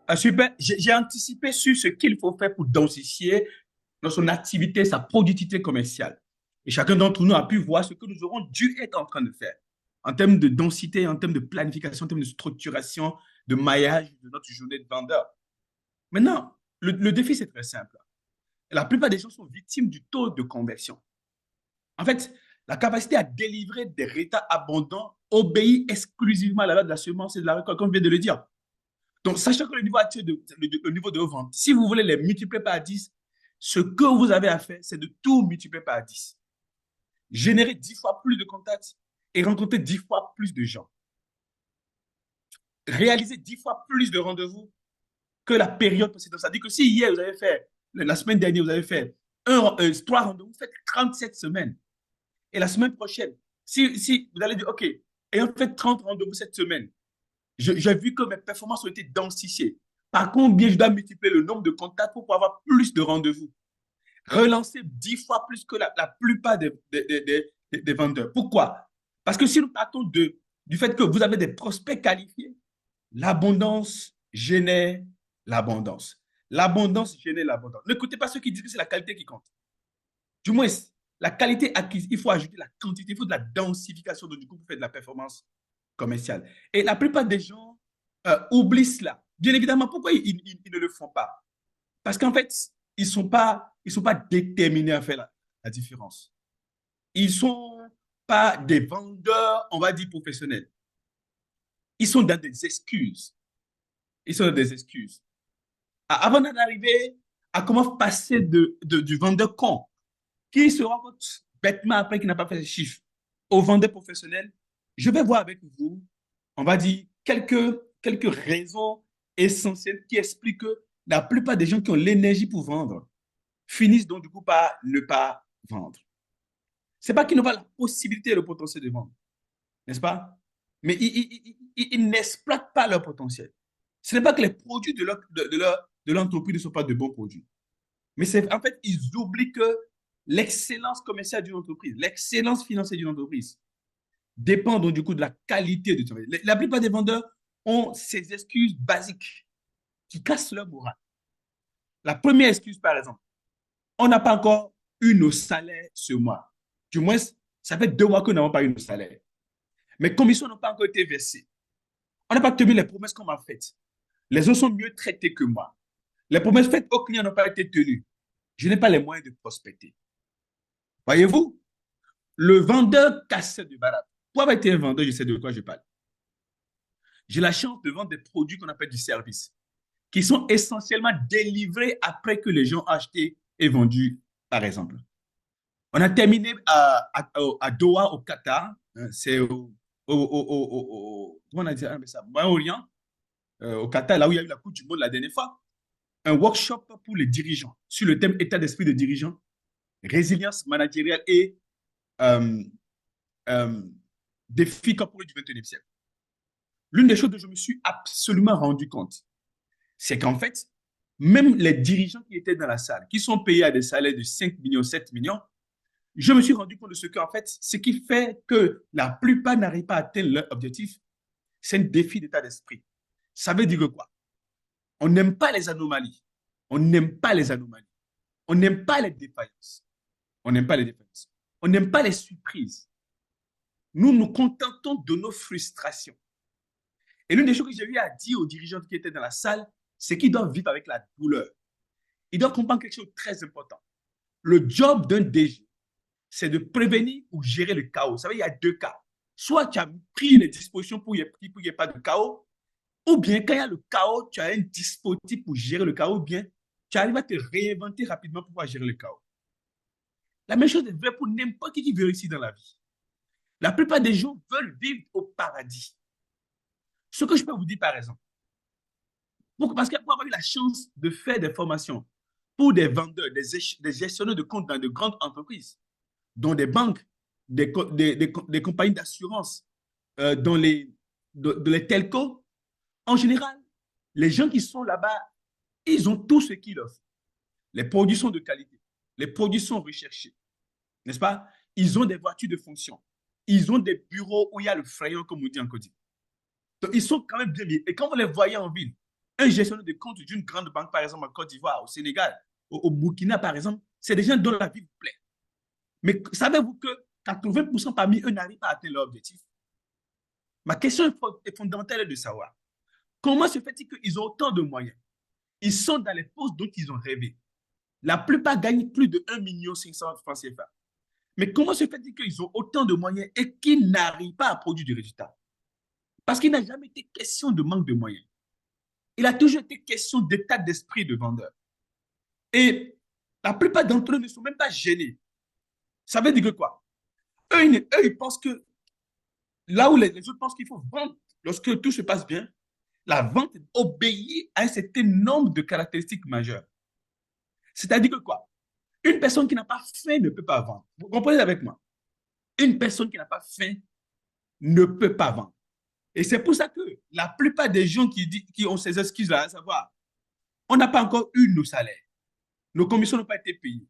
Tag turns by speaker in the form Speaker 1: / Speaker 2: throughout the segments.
Speaker 1: Ah, super. J'ai anticipé sur ce qu'il faut faire pour densifier dans son activité, sa productivité commerciale. Et chacun d'entre nous a pu voir ce que nous aurons dû être en train de faire en termes de densité, en termes de planification, en termes de structuration, de maillage de notre journée de vendeur. Maintenant, le défi, c'est très simple. La plupart des gens sont victimes du taux de conversion. En fait, la capacité à délivrer des résultats abondants obéit exclusivement à la loi de la semence et de la récolte, comme je viens de le dire. Donc, sachant que le niveau actuel le niveau de vos ventes, si vous voulez les multiplier par 10, ce que vous avez à faire, c'est de tout multiplier par 10. Générer 10 fois plus de contacts et rencontrer 10 fois plus de gens. Réaliser 10 fois plus de rendez-vous que la période précédente. C'est-à-dire que si hier, vous avez fait, la semaine dernière, vous avez fait 3 rendez-vous, vous faites 37 semaines. Et la semaine prochaine, si vous allez dire, OK, ayant fait 30 rendez-vous cette semaine, j'ai vu que mes performances ont été densifiées. Par combien je dois multiplier le nombre de contacts pour pouvoir avoir plus de rendez-vous? Relancer 10 fois plus que la plupart des vendeurs. Pourquoi? Parce que si nous partons du fait que vous avez des prospects qualifiés, l'abondance génère l'abondance. L'abondance génère l'abondance. N'écoutez pas ceux qui disent que c'est la qualité qui compte. Du moins, la qualité acquise, il faut ajouter la quantité, il faut de la densification. Donc, du coup, pour faire de la performance commerciale. Et la plupart des gens oublient cela. Bien évidemment, pourquoi ils ne le font pas? Parce qu'en fait, ils sont pas déterminés à faire la différence. Ils ne sont pas des vendeurs, on va dire, professionnels. Ils sont dans des excuses. Ils sont dans des excuses. Avant d'en arriver à comment passer du vendeur con, qui se rend compte bêtement après qu'il n'a pas fait ses chiffres, au vendeur professionnel, je vais voir avec vous, on va dire, quelques raisons essentielles qui expliquent que la plupart des gens qui ont l'énergie pour vendre finissent donc du coup par ne pas vendre. C'est pas qu'ils n'ont pas la possibilité et le potentiel de vendre, n'est-ce pas? Mais ils n'exploitent pas leur potentiel. Ce n'est pas que les produits de l'entreprise ne sont pas de bons produits. Mais c'est en fait, ils oublient que l'excellence commerciale d'une entreprise, l'excellence financière d'une entreprise dépend donc du coup de la qualité du travail. La plupart des vendeurs ont ces excuses basiques qui cassent leur morale. La première excuse, par exemple, on n'a pas encore eu nos salaires ce mois. Du moins, ça fait 2 mois que nous n'avons pas eu nos salaires. Mes commissions n'ont pas encore été versées. On n'a pas tenu les promesses qu'on m'a faites. Les autres sont mieux traités que moi. Les promesses faites aux clients n'ont pas été tenues. Je n'ai pas les moyens de prospecter. Voyez-vous, le vendeur casseur de baraque. Pour avoir été un vendeur, je sais de quoi je parle. J'ai la chance de vendre des produits qu'on appelle du service, qui sont essentiellement délivrés après que les gens ont acheté et vendu, par exemple. On a terminé à Doha, au Qatar. Hein, c'est comment on a dit ça? Moyen-Orient, au Qatar, là où il y a eu la Coupe du Monde la dernière fois. Un workshop pour les dirigeants sur le thème état d'esprit de dirigeants, résilience managériale et euh, euh, défis corporels du 21e siècle. L'une des choses dont je me suis absolument rendu compte, c'est qu'en fait, même les dirigeants qui étaient dans la salle, qui sont payés à des salaires de 5 millions, 7 millions, je me suis rendu compte de ce qu'en fait, ce qui fait que la plupart n'arrivent pas à atteindre leur objectif, c'est un défi d'état d'esprit. Ça veut dire quoi? On n'aime pas les anomalies. On n'aime pas les anomalies. On n'aime pas les défaillances. On n'aime pas les défaillances. On n'aime pas les surprises. Nous nous contentons de nos frustrations. Et l'une des choses que j'ai eu à dire aux dirigeants qui étaient dans la salle, c'est qu'ils doivent vivre avec la douleur. Ils doivent comprendre quelque chose de très important. Le job d'un DG, c'est de prévenir ou gérer le chaos. Vous savez, il y a 2 cas. Soit tu as pris les dispositions pour qu'il n'y ait pas de chaos, ou bien quand il y a le chaos, tu as un dispositif pour gérer le chaos, ou bien tu arrives à te réinventer rapidement pour pouvoir gérer le chaos. La même chose est vraie pour n'importe qui veut réussir dans la vie. La plupart des gens veulent vivre au paradis. Ce que je peux vous dire par exemple, parce que pour avoir eu la chance de faire des formations pour des vendeurs, des gestionnaires de comptes dans de grandes entreprises, dont des banques, des compagnies d'assurance, dans dans les telcos, en général, les gens qui sont là-bas, ils ont tout ce qu'ils offrent. Les produits sont de qualité, les produits sont recherchés, n'est-ce pas? Ils ont des voitures de fonction, ils ont des bureaux où il y a le frayon, comme on dit en Côte d'Ivoire. Donc, ils sont quand même bien mis. Et quand vous les voyez en ville, un gestionnaire de compte d'une grande banque, par exemple, en Côte d'Ivoire, au Sénégal, au Burkina, par exemple, c'est des gens dont la vie vous plaît. Mais savez-vous que 80% parmi eux n'arrivent pas à atteindre leur objectif? Ma question est fondamentale de savoir comment se fait-il qu'ils ont autant de moyens? Ils sont dans les postes dont ils ont rêvé. La plupart gagnent plus de 1,5 million de francs CFA. Mais comment se fait-il qu'ils ont autant de moyens et qu'ils n'arrivent pas à produire du résultat? Parce qu'il n'a jamais été question de manque de moyens. Il a toujours été question d'état d'esprit de vendeur. Et la plupart d'entre eux ne sont même pas gênés. Ça veut dire que quoi? Ils pensent que là où les autres pensent qu'il faut vendre, lorsque tout se passe bien, la vente obéit à un certain nombre de caractéristiques majeures. C'est-à-dire que quoi? Une personne qui n'a pas faim ne peut pas vendre. Vous comprenez avec moi? Une personne qui n'a pas faim ne peut pas vendre. Et c'est pour ça que la plupart des gens qui ont ces excuses-là, à savoir, on n'a pas encore eu nos salaires, nos commissions n'ont pas été payées,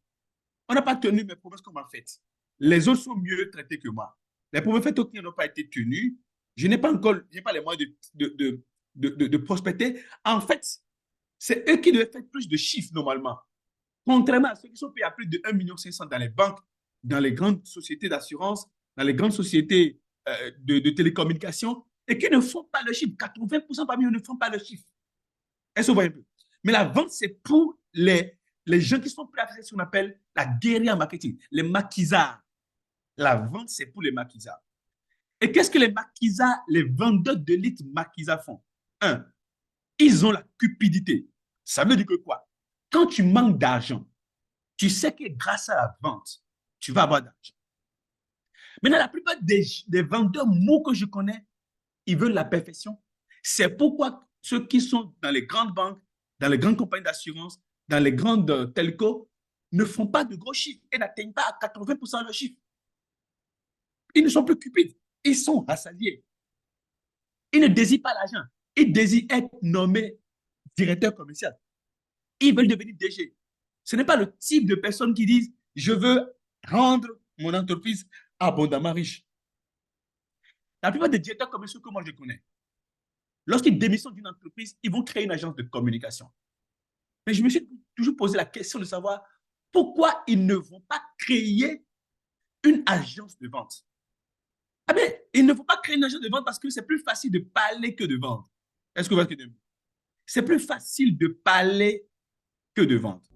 Speaker 1: on n'a pas tenu mes promesses qu'on m'a faites. Les autres sont mieux traités que moi. Les promesses faites aux clients n'ont pas été tenues. Je n'ai pas encore, je n'ai pas les moyens de prospecter. En fait, c'est eux qui devaient faire plus de chiffres normalement. Contrairement à ceux qui sont payés à plus de 1,5 million dans les banques, dans les grandes sociétés d'assurance, dans les grandes sociétés de télécommunications, et qui ne font pas le chiffre. 80% parmi eux ne font pas le chiffre. Est-ce que vous voyez un peu? Mais la vente, c'est pour les gens qui sont prêts à faire ce qu'on appelle la guérilla marketing, les maquisards. La vente, c'est pour les maquisards. Et qu'est-ce que les maquisards, les vendeurs d'élite maquisards font? Un, ils ont la cupidité. Ça veut dire que quoi? Quand tu manques d'argent, tu sais que grâce à la vente, tu vas avoir d'argent. Maintenant, la plupart des vendeurs mots que je connais, ils veulent la perfection. C'est pourquoi ceux qui sont dans les grandes banques, dans les grandes compagnies d'assurance, dans les grandes telcos, ne font pas de gros chiffres et n'atteignent pas à 80% de leurs chiffres. Ils ne sont plus cupides. Ils sont rassasiés. Ils ne désirent pas l'argent. Ils désirent être nommés directeur commercial. Ils veulent devenir DG. Ce n'est pas le type de personnes qui disent je veux rendre mon entreprise abondamment riche. La plupart des directeurs commerciaux que moi je connais, lorsqu'ils démissionnent d'une entreprise, ils vont créer une agence de communication. Mais je me suis toujours posé la question de savoir pourquoi ils ne vont pas créer une agence de vente. Ah bien, il ne faut pas créer une agence de vente parce que c'est plus facile de parler que de vendre. Est-ce que vous voyez ce que je veux dire? C'est plus facile de parler que de vendre.